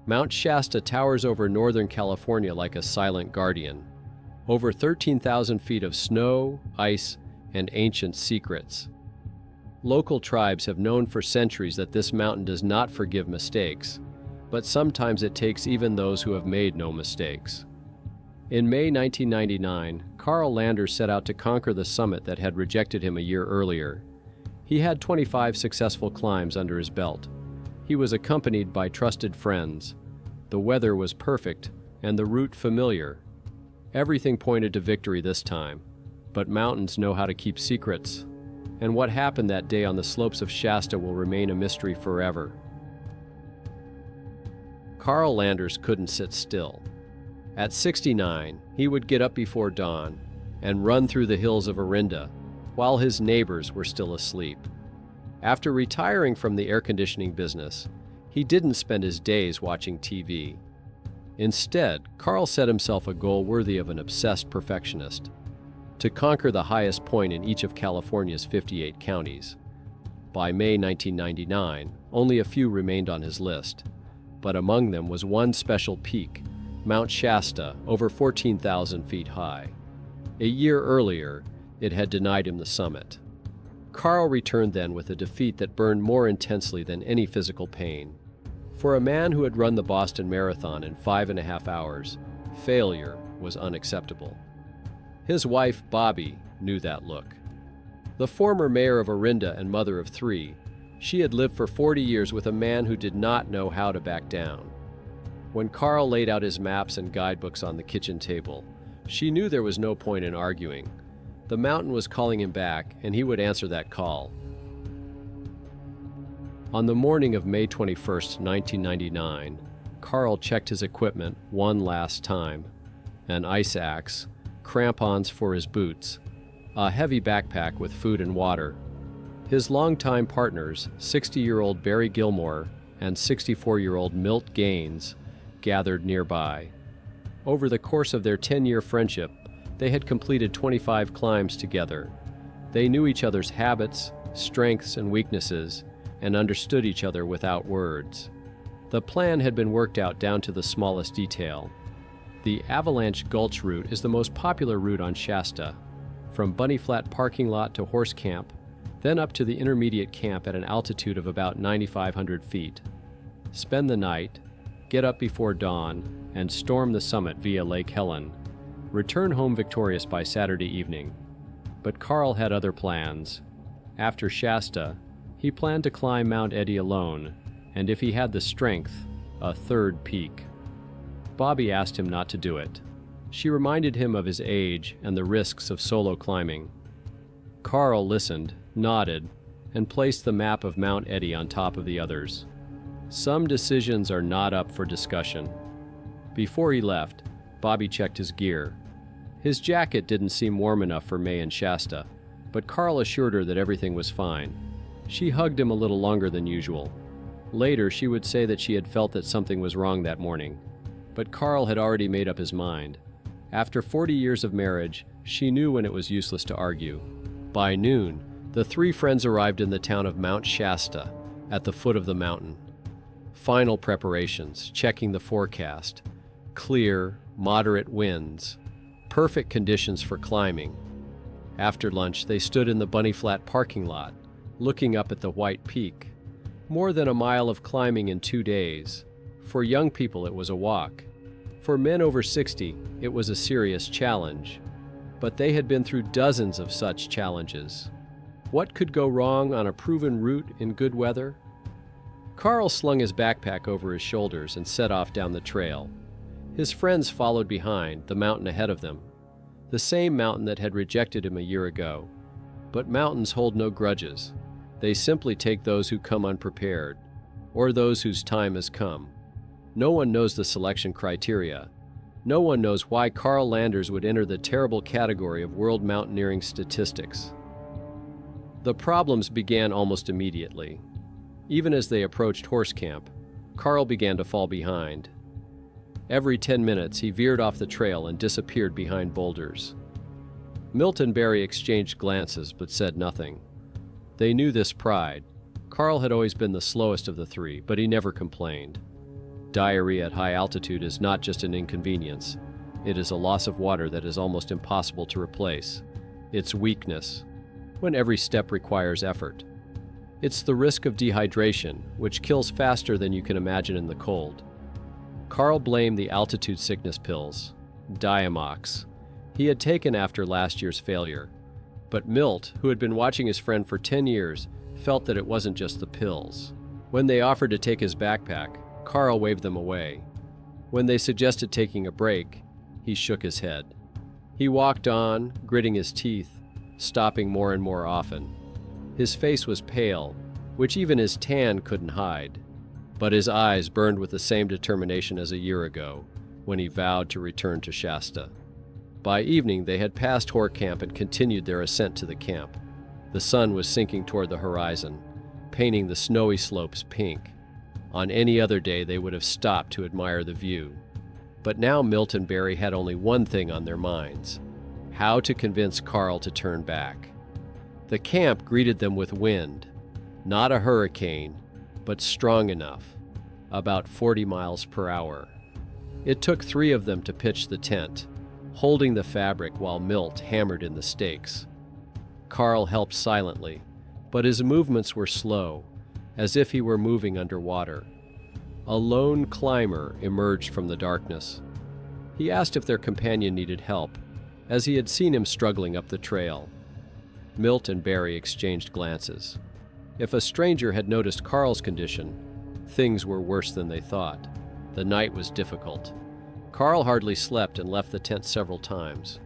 Mount Shasta towers over Northern California like a silent guardian. Over 13,000 feet of snow, ice, and ancient secrets. Local tribes have known for centuries that this mountain does not forgive mistakes, but sometimes it takes even those who have made no mistakes. In May 1999, Carl Landers set out to conquer the summit that had rejected him a year earlier. He had 25 successful climbs under his belt. He was accompanied by trusted friends. The weather was perfect, and the route familiar. Everything pointed to victory this time, but mountains know how to keep secrets, and what happened that day on the slopes of Shasta will remain a mystery forever. Carl Landers couldn't sit still. At 69, he would get up before dawn and run through the hills of Orinda while his neighbors were still asleep. After retiring from the air conditioning business, he didn't spend his days watching TV. Instead, Carl set himself a goal worthy of an obsessed perfectionist: to conquer the highest point in each of California's 58 counties. By May 1999, only a few remained on his list, but among them was one special peak, Mount Shasta, over 14,000 feet high. A year earlier, it had denied him the summit. Carl returned then with a defeat that burned more intensely than any physical pain. For a man who had run the Boston Marathon in 5.5 hours, failure was unacceptable. His wife, Bobby, knew that look. The former mayor of Orinda and mother of 3, she had lived for 40 years with a man who did not know how to back down. When Carl laid out his maps and guidebooks on the kitchen table, she knew there was no point in arguing. The mountain was calling him back, and he would answer that call. On the morning of May 21, 1999, Carl checked his equipment one last time: an ice axe, crampons for his boots, a heavy backpack with food and water. His longtime partners, 60-year-old Barry Gilmore and 64-year-old Milt Gaines, gathered nearby. Over the course of their 10-year friendship, they had completed 25 climbs together. They knew each other's habits, strengths, and weaknesses, and understood each other without words. The plan had been worked out down to the smallest detail. The Avalanche Gulch route is the most popular route on Shasta, from Bunny Flat parking lot to horse camp, then up to the intermediate camp at an altitude of about 9,500 feet. Spend the night, get up before dawn, and storm the summit via Lake Helen. Return home victorious by Saturday evening. But Carl had other plans. After Shasta, he planned to climb Mount Eddy alone, and if he had the strength, a third peak. Bobby asked him not to do it. She reminded him of his age and the risks of solo climbing. Carl listened, nodded, and placed the map of Mount Eddy on top of the others. Some decisions are not up for discussion. Before he left, Bobby checked his gear. His jacket didn't seem warm enough for May and Shasta, but Carl assured her that everything was fine. She hugged him a little longer than usual. Later, she would say that she had felt that something was wrong that morning. But Carl had already made up his mind. After 40 years of marriage, she knew when it was useless to argue. By noon, the 3 friends arrived in the town of Mount Shasta, at the foot of the mountain. Final preparations, checking the forecast. Clear, moderate winds. Perfect conditions for climbing. After lunch, they stood in the Bunny Flat parking lot, looking up at the white peak. More than a mile of climbing in 2 days. For young people, it was a walk. For men over 60, it was a serious challenge. But they had been through dozens of such challenges. What could go wrong on a proven route in good weather? Carl slung his backpack over his shoulders and set off down the trail. His friends followed behind, the mountain ahead of them. The same mountain that had rejected him a year ago. But mountains hold no grudges. They simply take those who come unprepared, or those whose time has come. No one knows the selection criteria. No one knows why Carl Landers would enter the terrible category of world mountaineering statistics. The problems began almost immediately. Even as they approached horse camp, Carl began to fall behind. Every 10 minutes, he veered off the trail and disappeared behind boulders. Milt and Barry exchanged glances but said nothing. They knew this pride. Carl had always been the slowest of the 3, but he never complained. Diarrhea at high altitude is not just an inconvenience. It is a loss of water that is almost impossible to replace. It's weakness, when every step requires effort. It's the risk of dehydration, which kills faster than you can imagine in the cold. Carl blamed the altitude sickness pills, Diamox, he had taken after last year's failure. But Milt, who had been watching his friend for 10 years, felt that it wasn't just the pills. When they offered to take his backpack, Carl waved them away. When they suggested taking a break, he shook his head. He walked on, gritting his teeth, stopping more and more often. His face was pale, which even his tan couldn't hide, but his eyes burned with the same determination as a year ago, when he vowed to return to Shasta. By evening, they had passed Hor Camp and continued their ascent to the camp. The sun was sinking toward the horizon, painting the snowy slopes pink. On any other day, they would have stopped to admire the view. But now Milt and Barry had only one thing on their minds: how to convince Carl to turn back. The camp greeted them with wind, not a hurricane, but strong enough, about 40 miles per hour. It took 3 of them to pitch the tent, holding the fabric while Milt hammered in the stakes. Carl helped silently, but his movements were slow, as if he were moving underwater. A lone climber emerged from the darkness. He asked if their companion needed help, as he had seen him struggling up the trail. Milt and Barry exchanged glances. If a stranger had noticed Carl's condition, things were worse than they thought. The night was difficult. Carl hardly slept and left the tent several times.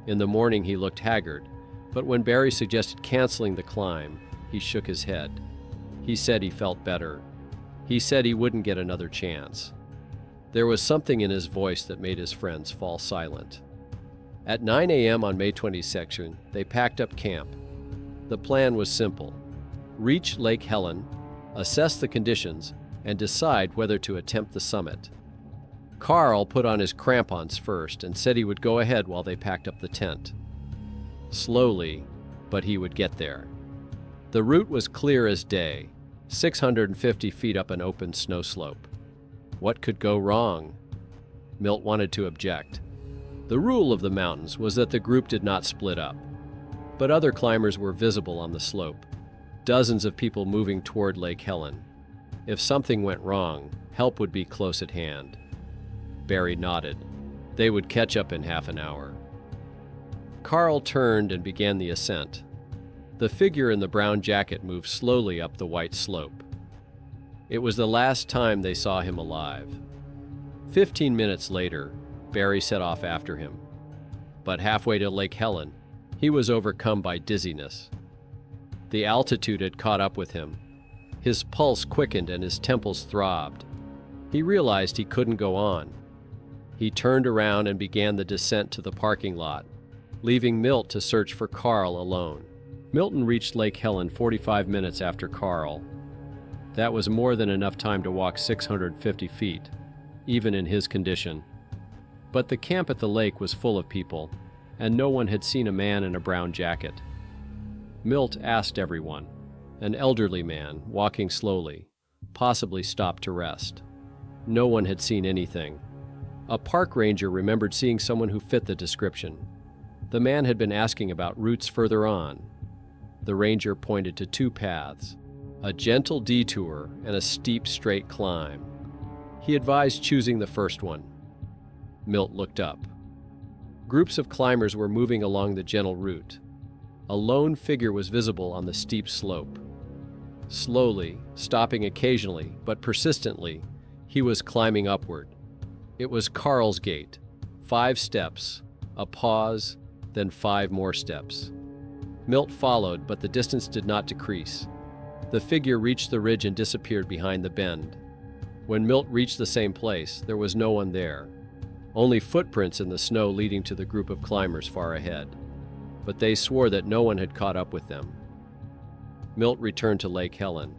In the morning he looked haggard, but when Barry suggested canceling the climb, he shook his head. He said he felt better. He said he wouldn't get another chance. There was something in his voice that made his friends fall silent. At 9 a.m. on May 22nd, they packed up camp. The plan was simple: reach Lake Helen, assess the conditions, and decide whether to attempt the summit. Carl put on his crampons first and said he would go ahead while they packed up the tent. Slowly, but he would get there. The route was clear as day, 650 feet up an open snow slope. What could go wrong? Milt wanted to object. The rule of the mountains was that the group did not split up, but other climbers were visible on the slope, dozens of people moving toward Lake Helen. If something went wrong, help would be close at hand. Barry nodded. They would catch up in half an hour. Carl turned and began the ascent. The figure in the brown jacket moved slowly up the white slope. It was the last time they saw him alive. 15 minutes later, Barry set off after him. But halfway to Lake Helen, he was overcome by dizziness. The altitude had caught up with him. His pulse quickened and his temples throbbed. He realized he couldn't go on. He turned around and began the descent to the parking lot, leaving Milt to search for Carl alone. Milton reached Lake Helen 45 minutes after Carl. That was more than enough time to walk 650 feet, even in his condition. But the camp at the lake was full of people, and no one had seen a man in a brown jacket. Milt asked everyone. An elderly man, walking slowly, possibly stopped to rest. No one had seen anything. A park ranger remembered seeing someone who fit the description. The man had been asking about routes further on. The ranger pointed to 2 paths, a gentle detour and a steep, straight climb. He advised choosing the first one. Milt looked up. Groups of climbers were moving along the gentle route. A lone figure was visible on the steep slope. Slowly, stopping occasionally, but persistently, he was climbing upward. It was Carl's gait. 5 steps, a pause, then 5 more steps. Milt followed, but the distance did not decrease. The figure reached the ridge and disappeared behind the bend. When Milt reached the same place, there was no one there. Only footprints in the snow leading to the group of climbers far ahead. But they swore that no one had caught up with them. Milt returned to Lake Helen.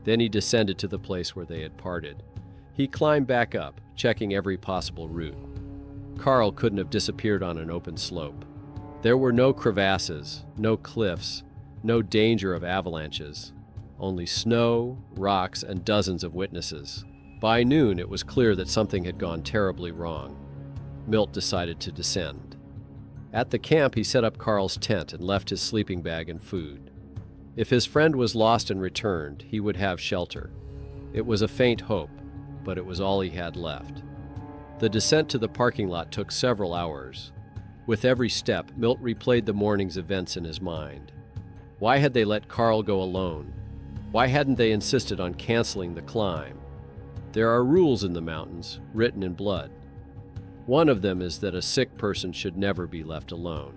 Then he descended to the place where they had parted. He climbed back up, checking every possible route. Carl couldn't have disappeared on an open slope. There were no crevasses, no cliffs, no danger of avalanches. Only snow, rocks, and dozens of witnesses. By noon, it was clear that something had gone terribly wrong. Milt decided to descend. At the camp, he set up Carl's tent and left his sleeping bag and food. If his friend was lost and returned, he would have shelter. It was a faint hope, but it was all he had left. The descent to the parking lot took several hours. With every step, Milt replayed the morning's events in his mind. Why had they let Carl go alone? Why hadn't they insisted on canceling the climb? There are rules in the mountains, written in blood. One of them is that a sick person should never be left alone.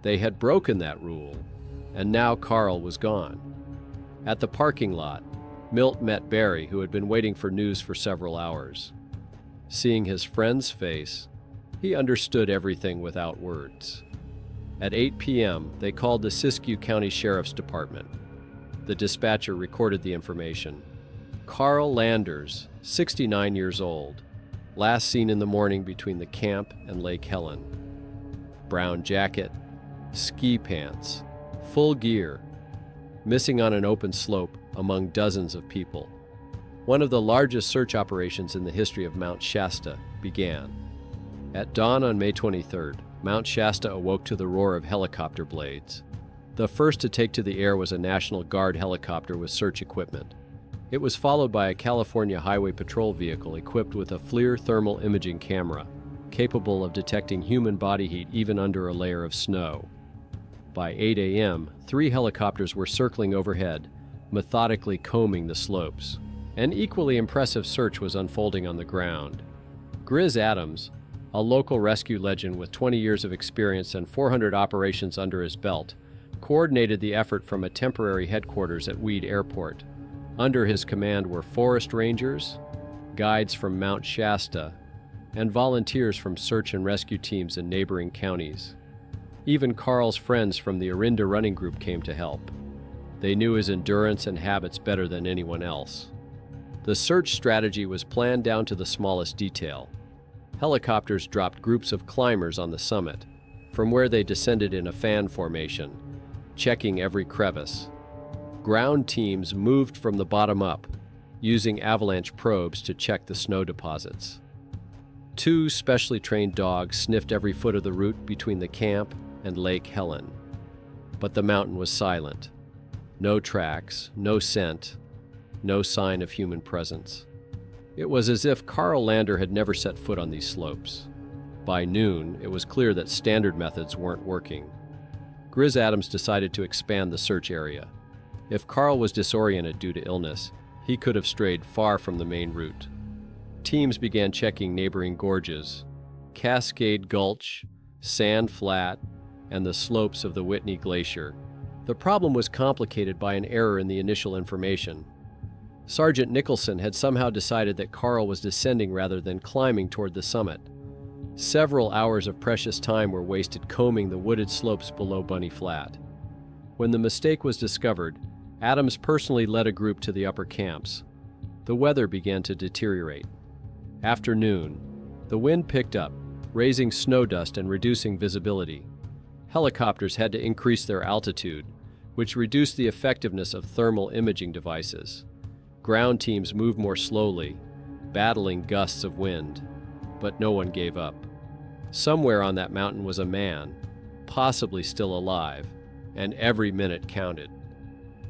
They had broken that rule, and now Carl was gone. At the parking lot, Milt met Barry, who had been waiting for news for several hours. Seeing his friend's face, he understood everything without words. At 8 p.m., they called the Siskiyou County Sheriff's Department. The dispatcher recorded the information. Carl Landers, 69 years old, last seen in the morning between the camp and Lake Helen. Brown jacket, ski pants, full gear, missing on an open slope among dozens of people. One of the largest search operations in the history of Mount Shasta began. At dawn on May 23rd, Mount Shasta awoke to the roar of helicopter blades. The first to take to the air was a National Guard helicopter with search equipment. It was followed by a California Highway Patrol vehicle equipped with a FLIR thermal imaging camera, capable of detecting human body heat even under a layer of snow. By 8 a.m., 3 helicopters were circling overhead, methodically combing the slopes. An equally impressive search was unfolding on the ground. Grizz Adams, a local rescue legend with 20 years of experience and 400 operations under his belt, coordinated the effort from a temporary headquarters at Weed Airport. Under his command were forest rangers, guides from Mount Shasta, and volunteers from search and rescue teams in neighboring counties. Even Carl's friends from the Orinda Running Group came to help. They knew his endurance and habits better than anyone else. The search strategy was planned down to the smallest detail. Helicopters dropped groups of climbers on the summit, from where they descended in a fan formation, checking every crevice. Ground teams moved from the bottom up, using avalanche probes to check the snow deposits. 2 specially trained dogs sniffed every foot of the route between the camp and Lake Helen. But the mountain was silent. No tracks, no scent, no sign of human presence. It was as if Carl Lander had never set foot on these slopes. By noon, it was clear that standard methods weren't working. Grizz Adams decided to expand the search area. If Carl was disoriented due to illness, he could have strayed far from the main route. Teams began checking neighboring gorges, Cascade Gulch, Sand Flat, and the slopes of the Whitney Glacier. The problem was complicated by an error in the initial information. Sergeant Nicholson had somehow decided that Carl was descending rather than climbing toward the summit. Several hours of precious time were wasted combing the wooded slopes below Bunny Flat. When the mistake was discovered, Adams personally led a group to the upper camps. The weather began to deteriorate. After noon, the wind picked up, raising snow dust and reducing visibility. Helicopters had to increase their altitude, which reduced the effectiveness of thermal imaging devices. Ground teams moved more slowly, battling gusts of wind, but no one gave up. Somewhere on that mountain was a man, possibly still alive, and every minute counted.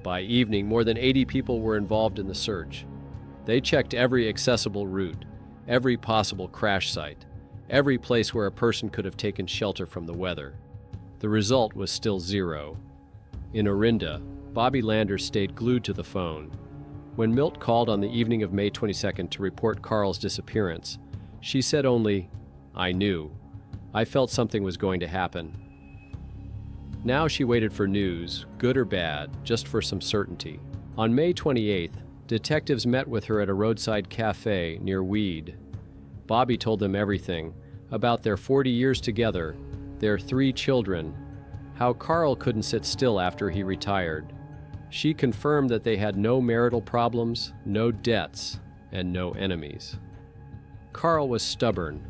By evening, more than 80 people were involved in the search. They checked every accessible route, every possible crash site, every place where a person could have taken shelter from the weather. The result was still 0. In Orinda, Bobby Landers stayed glued to the phone. When Milt called on the evening of May 22nd to report Carl's disappearance, she said only, "I knew. I felt something was going to happen." Now she waited for news, good or bad, just for some certainty. On May 28th, detectives met with her at a roadside cafe near Weed. Bobby told them everything about their 40 years together, their 3 children, how Carl couldn't sit still after he retired. She confirmed that they had no marital problems, no debts, and no enemies. Carl was stubborn,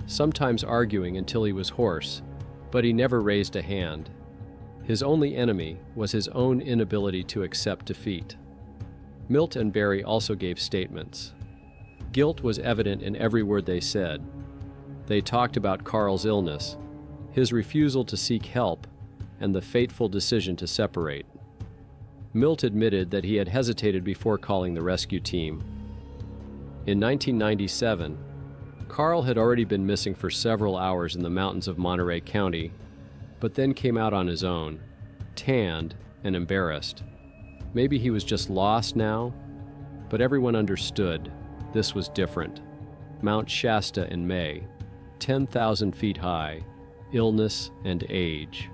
sometimes arguing until he was hoarse, but he never raised a hand. His only enemy was his own inability to accept defeat. Milt and Barry also gave statements. Guilt was evident in every word they said. They talked about Carl's illness, his refusal to seek help, and the fateful decision to separate. Milt admitted that he had hesitated before calling the rescue team. In 1997, Carl had already been missing for several hours in the mountains of Monterey County, but then came out on his own, tanned and embarrassed. Maybe he was just lost now, but everyone understood this was different. Mount Shasta in May, 10,000 feet high, illness and age.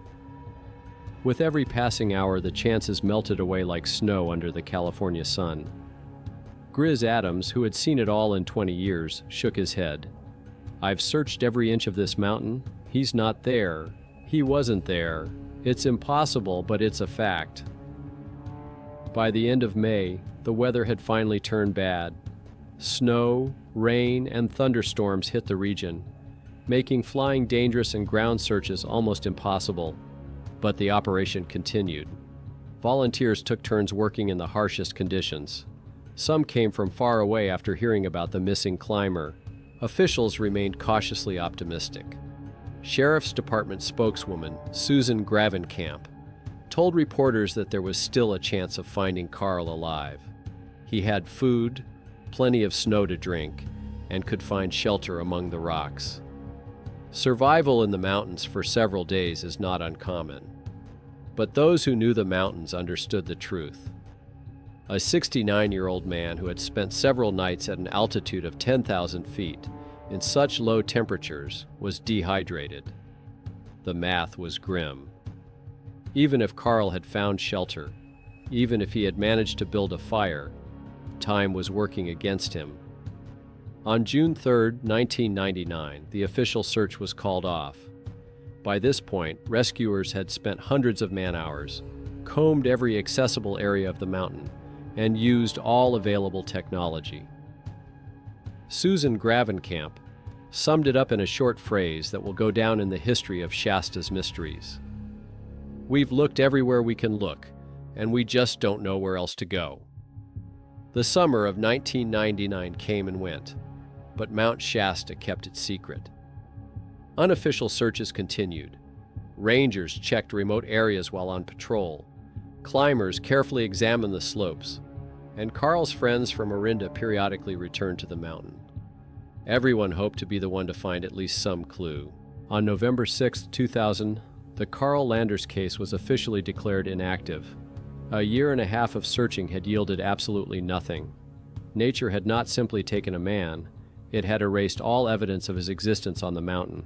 With every passing hour, the chances melted away like snow under the California sun. Grizz Adams, who had seen it all in 20 years, shook his head. "I've searched every inch of this mountain. He's not there. He wasn't there. It's impossible, but it's a fact." By the end of May, the weather had finally turned bad. Snow, rain, and thunderstorms hit the region, making flying dangerous and ground searches almost impossible. But the operation continued. Volunteers took turns working in the harshest conditions. Some came from far away after hearing about the missing climber. Officials remained cautiously optimistic. Sheriff's Department spokeswoman Susan Gravenkamp told reporters that there was still a chance of finding Carl alive. He had food, plenty of snow to drink, and could find shelter among the rocks. Survival in the mountains for several days is not uncommon. But those who knew the mountains understood the truth. A 69-year-old man who had spent several nights at an altitude of 10,000 feet in such low temperatures was dehydrated. The math was grim. Even if Carl had found shelter, even if he had managed to build a fire, time was working against him. On June 3, 1999, the official search was called off. By this point, rescuers had spent hundreds of man-hours, combed every accessible area of the mountain, and used all available technology. Susan Gravenkamp summed it up in a short phrase that will go down in the history of Shasta's mysteries. "We've looked everywhere we can look, and we just don't know where else to go." The summer of 1999 came and went, but Mount Shasta kept its secret. Unofficial searches continued. Rangers checked remote areas while on patrol. Climbers carefully examined the slopes, and Carl's friends from Orinda periodically returned to the mountain. Everyone hoped to be the one to find at least some clue. On November 6, 2000, the Carl Landers case was officially declared inactive. A year and a half of searching had yielded absolutely nothing. Nature had not simply taken a man, it had erased all evidence of his existence on the mountain.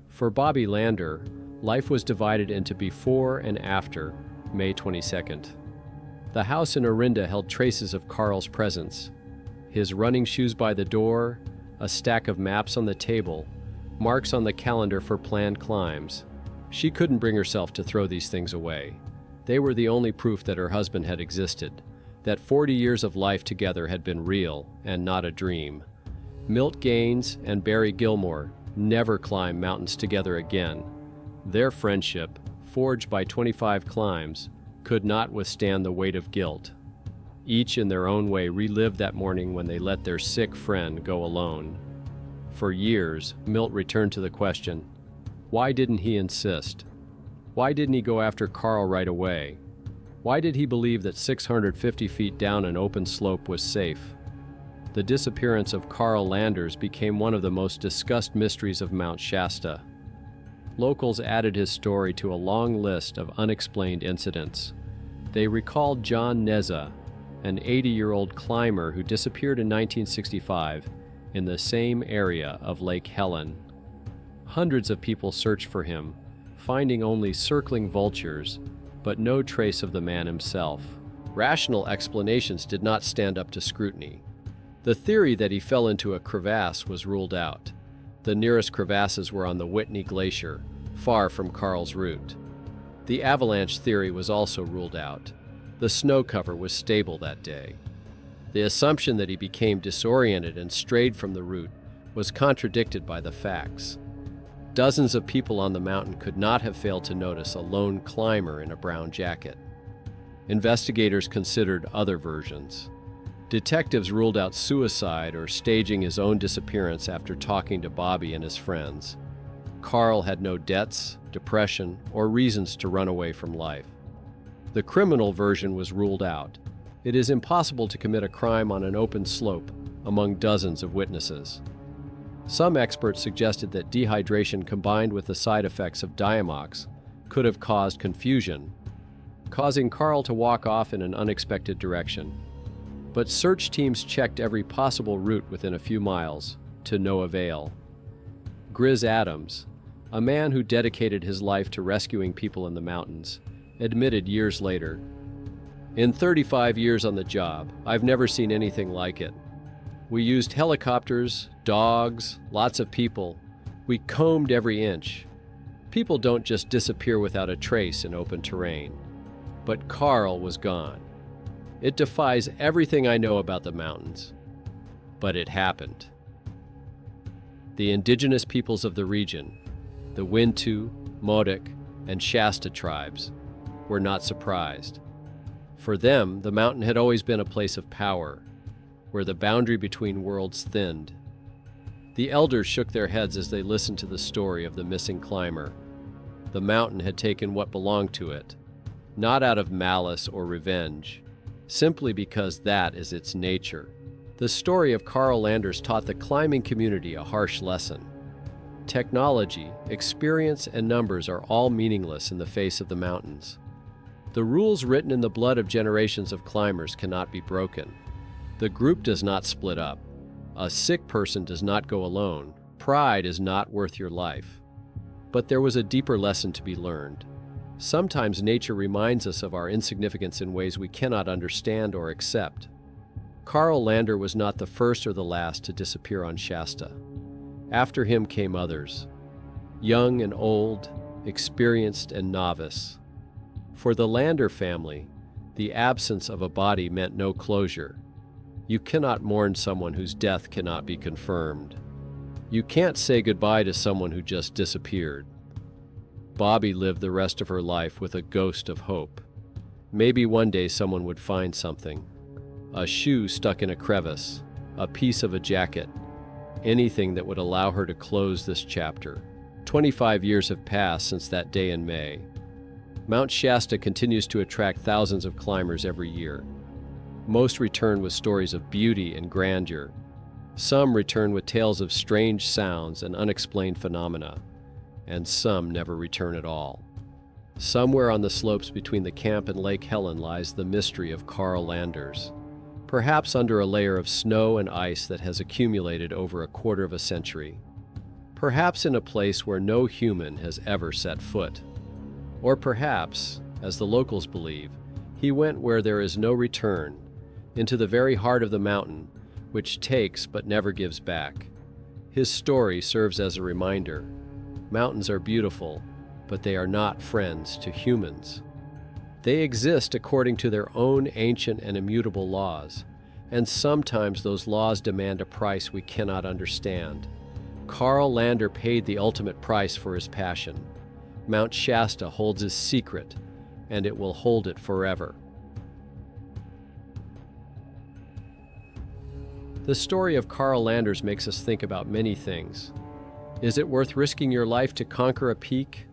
For Bobby Lander, life was divided into before and after May 22nd. The house in Orinda held traces of Carl's presence. His running shoes by the door, a stack of maps on the table, marks on the calendar for planned climbs. She couldn't bring herself to throw these things away. They were the only proof that her husband had existed, that 40 years of life together had been real and not a dream. Milt Gaines and Barry Gilmore never climbed mountains together again. Their friendship, forged by 25 climbs, could not withstand the weight of guilt. Each in their own way relived that morning when they let their sick friend go alone. For years, Milt returned to the question, why didn't he insist? Why didn't he go after Carl right away? Why did he believe that 650 feet down an open slope was safe? The disappearance of Carl Landers became one of the most discussed mysteries of Mount Shasta. Locals added his story to a long list of unexplained incidents. They recalled John Neza, an 80-year-old climber who disappeared in 1965 in the same area of Lake Helen. Hundreds of people searched for him, finding only circling vultures, but no trace of the man himself. Rational explanations did not stand up to scrutiny. The theory that he fell into a crevasse was ruled out. The nearest crevasses were on the Whitney Glacier, far from Carl's route. The avalanche theory was also ruled out. The snow cover was stable that day. The assumption that he became disoriented and strayed from the route was contradicted by the facts. Dozens of people on the mountain could not have failed to notice a lone climber in a brown jacket. Investigators considered other versions. Detectives ruled out suicide or staging his own disappearance after talking to Bobby and his friends. Carl had no debts, depression, or reasons to run away from life. The criminal version was ruled out. It is impossible to commit a crime on an open slope among dozens of witnesses. Some experts suggested that dehydration combined with the side effects of Diamox could have caused confusion, causing Carl to walk off in an unexpected direction. But search teams checked every possible route within a few miles, to no avail. Grizz Adams, a man who dedicated his life to rescuing people in the mountains, admitted years later, "In 35 years on the job, I've never seen anything like it. We used helicopters, dogs, lots of people. We combed every inch. People don't just disappear without a trace in open terrain. But Carl was gone. It defies everything I know about the mountains. But it happened." The indigenous peoples of the region, the Wintu, Modoc, and Shasta tribes, were not surprised. For them, the mountain had always been a place of power, where the boundary between worlds thinned. The elders shook their heads as they listened to the story of the missing climber. The mountain had taken what belonged to it, not out of malice or revenge, simply because that is its nature. The story of Carl Landers taught the climbing community a harsh lesson. Technology, experience, and numbers are all meaningless in the face of the mountains. The rules written in the blood of generations of climbers cannot be broken. The group does not split up. A sick person does not go alone. Pride is not worth your life. But there was a deeper lesson to be learned. Sometimes nature reminds us of our insignificance in ways we cannot understand or accept. Carl Lander was not the first or the last to disappear on Shasta. After him came others, young and old, experienced and novice. For the Lander family, the absence of a body meant no closure. You cannot mourn someone whose death cannot be confirmed. You can't say goodbye to someone who just disappeared. Bobby lived the rest of her life with a ghost of hope. Maybe one day someone would find something. A shoe stuck in a crevice, a piece of a jacket, anything that would allow her to close this chapter. 25 years have passed since that day in May. Mount Shasta continues to attract thousands of climbers every year. Most return with stories of beauty and grandeur. Some return with tales of strange sounds and unexplained phenomena, and some never return at all. Somewhere on the slopes between the camp and Lake Helen lies the mystery of Carl Landers, perhaps under a layer of snow and ice that has accumulated over a quarter of a century. Perhaps in a place where no human has ever set foot. Or perhaps, as the locals believe, he went where there is no return, into the very heart of the mountain, which takes but never gives back. His story serves as a reminder. Mountains are beautiful, but they are not friends to humans. They exist according to their own ancient and immutable laws, and sometimes those laws demand a price we cannot understand. Carl Lander paid the ultimate price for his passion. Mount Shasta holds his secret, and it will hold it forever. The story of Carl Landers makes us think about many things. Is it worth risking your life to conquer a peak,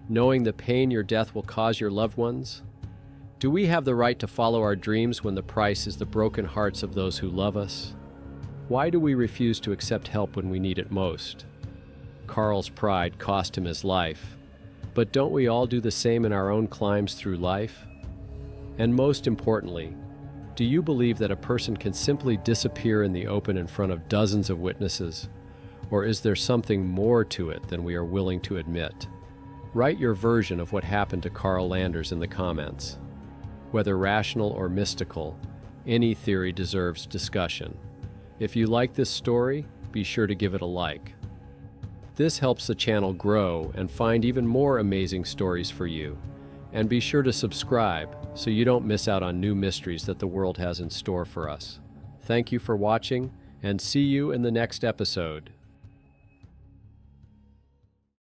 knowing the pain your death will cause your loved ones? Do we have the right to follow our dreams when the price is the broken hearts of those who love us? Why do we refuse to accept help when we need it most? Carl's pride cost him his life, but don't we all do the same in our own climbs through life? And most importantly, do you believe that a person can simply disappear in the open in front of dozens of witnesses? Or is there something more to it than we are willing to admit? Write your version of what happened to Carl Landers in the comments. Whether rational or mystical, any theory deserves discussion. If you like this story, be sure to give it a like. This helps the channel grow and find even more amazing stories for you. And be sure to subscribe so you don't miss out on new mysteries that the world has in store for us. Thank you for watching, and see you in the next episode.